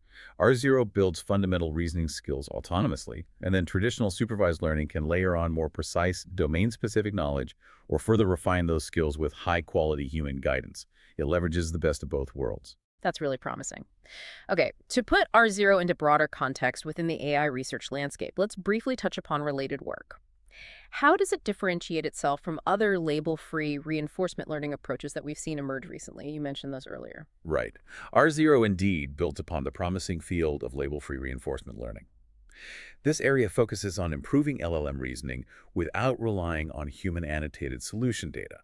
R0 builds fundamental reasoning skills autonomously, and then traditional supervised learning can layer on more precise, domain-specific knowledge or further refine those skills with high-quality human guidance. It leverages the best of both worlds. That's really promising. Okay, to put R0 into broader context within the AI research landscape, let's briefly touch upon related work. How does it differentiate itself from other label-free reinforcement learning approaches that we've seen emerge recently? You mentioned those earlier. Right. R0 indeed builds upon the promising field of label-free reinforcement learning. This area focuses on improving LLM reasoning without relying on human-annotated solution data.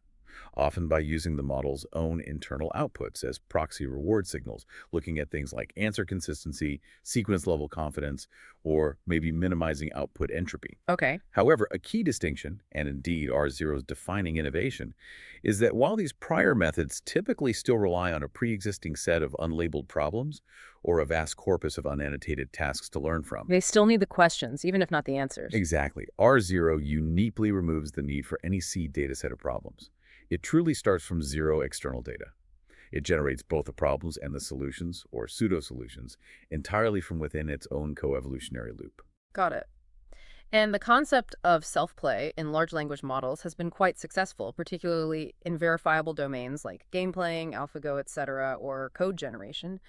often by using the model's own internal outputs as proxy reward signals, looking at things like answer consistency, sequence-level confidence, or maybe minimizing output entropy. Okay. However, a key distinction, and indeed R0's defining innovation, is that while these prior methods typically still rely on a pre-existing set of unlabeled problems or a vast corpus of unannotated tasks to learn from. They still need the questions, even if not the answers. Exactly. R0 uniquely removes the need for any seed dataset of problems. It truly starts from zero external data. It generates both the problems and the solutions, or pseudo-solutions, entirely from within its own coevolutionary loop. Got it. And the concept of self-play in large language models has been quite successful, particularly in verifiable domains like game playing, AlphaGo, etc., or code generation.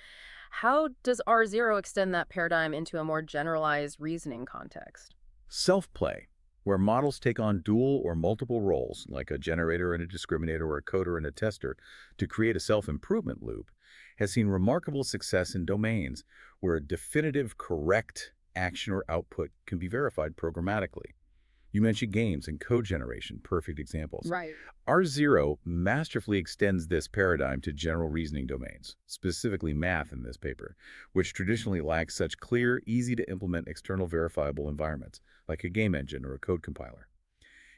How does R0 extend that paradigm into a more generalized reasoning context? Self-play, where models take on dual or multiple roles, like a generator and a discriminator or a coder and a tester, to create a self-improvement loop, has seen remarkable success in domains where a definitive correct action or output can be verified programmatically. You mentioned games and code generation, perfect examples. Right. R0 masterfully extends this paradigm to general reasoning domains, specifically math in this paper, which traditionally lacks such clear, easy-to-implement external verifiable environments, like a game engine or a code compiler.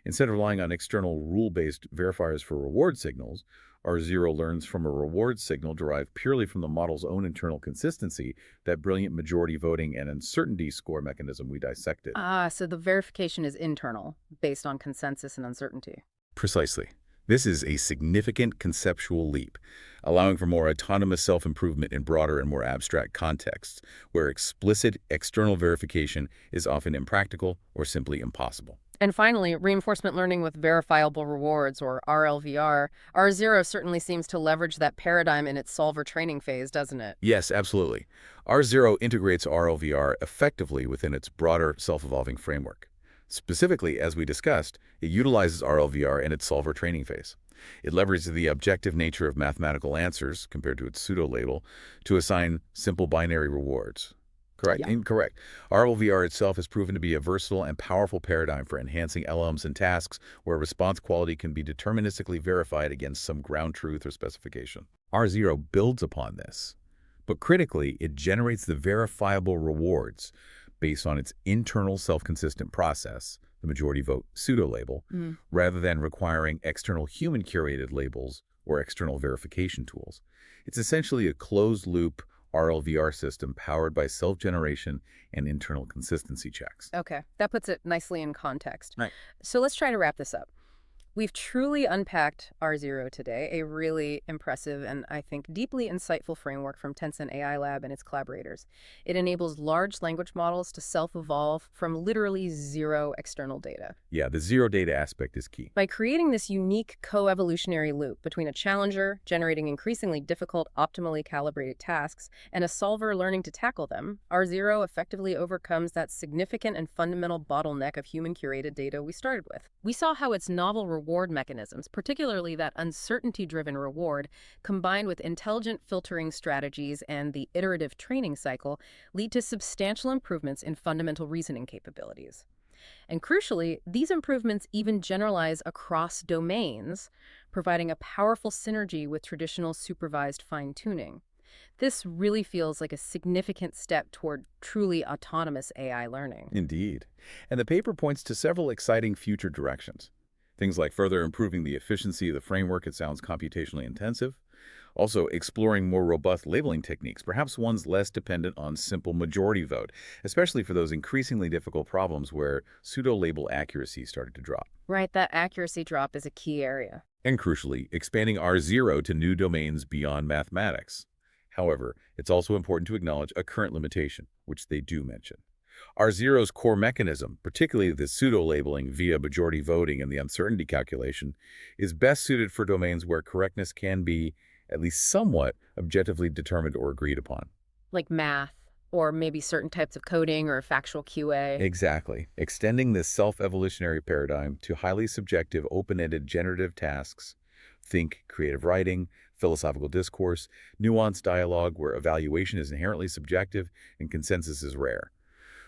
Instead of relying on external rule-based verifiers for reward signals, R0 learns from a reward signal derived purely from the model's own internal consistency, that brilliant majority voting and uncertainty score mechanism we dissected. So the verification is internal, based on consensus and uncertainty. Precisely. This is a significant conceptual leap, allowing for more autonomous self-improvement in broader and more abstract contexts, where explicit external verification is often impractical or simply impossible. And finally, reinforcement learning with verifiable rewards, or RLVR. R0 certainly seems to leverage that paradigm in its solver training phase, doesn't it? Yes, absolutely. R0 integrates RLVR effectively within its broader self-evolving framework. Specifically, as we discussed, it utilizes RLVR in its solver training phase. It leverages the objective nature of mathematical answers, compared to its pseudo-label, to assign simple binary rewards. Correct? Yeah. Incorrect. RLVR itself has proven to be a versatile and powerful paradigm for enhancing LLMs and tasks where response quality can be deterministically verified against some ground truth or specification. R0 builds upon this, but critically, it generates the verifiable rewards based on its internal self-consistent process, the majority vote pseudo-label, rather than requiring external human-curated labels or external verification tools. It's essentially a closed-loop RLVR system powered by self-generation and internal consistency checks. Okay, that puts it nicely in context. Right. So let's try to wrap this up. We've truly unpacked R0 today, a really impressive and, I think, deeply insightful framework from Tencent AI Lab and its collaborators. It enables large language models to self-evolve from literally zero external data. Yeah, the zero data aspect is key. By creating this unique co-evolutionary loop between a challenger generating increasingly difficult, optimally calibrated tasks and a solver learning to tackle them, R0 effectively overcomes that significant and fundamental bottleneck of human-curated data we started with. We saw how its novel reward mechanisms, particularly that uncertainty-driven reward, combined with intelligent filtering strategies and the iterative training cycle, lead to substantial improvements in fundamental reasoning capabilities. And crucially, these improvements even generalize across domains, providing a powerful synergy with traditional supervised fine-tuning. This really feels like a significant step toward truly autonomous AI learning. Indeed. And the paper points to several exciting future directions. Things like further improving the efficiency of the framework it sounds computationally intensive. Also, exploring more robust labeling techniques, perhaps ones less dependent on simple majority vote, especially for those increasingly difficult problems where pseudo-label accuracy started to drop. Right, that accuracy drop is a key area. And crucially, expanding R0 to new domains beyond mathematics. However, it's also important to acknowledge a current limitation, which they do mention. R0's core mechanism, particularly the pseudo-labeling via majority voting and the uncertainty calculation, is best suited for domains where correctness can be, at least somewhat, objectively determined or agreed upon. Like math, or maybe certain types of coding or factual QA. Exactly. Extending this self-evolutionary paradigm to highly subjective, open-ended generative tasks, think creative writing, philosophical discourse, nuanced dialogue where evaluation is inherently subjective and consensus is rare.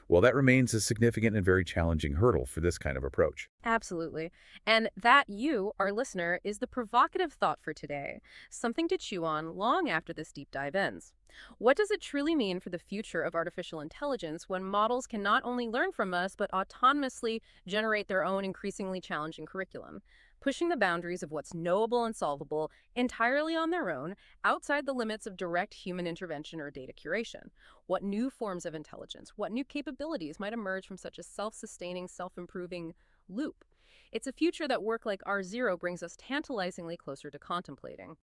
Well, that remains a significant and very challenging hurdle for this kind of approach. Absolutely. And that you, our listener, is the provocative thought for today, something to chew on long after this deep dive ends. What does it truly mean for the future of artificial intelligence when models can not only learn from us, but autonomously generate their own increasingly challenging curriculum, pushing the boundaries of what's knowable and solvable entirely on their own, outside the limits of direct human intervention or data curation? What new forms of intelligence, what new capabilities might emerge from such a self-sustaining, self-improving loop? It's a future that work like R0 brings us tantalizingly closer to contemplating.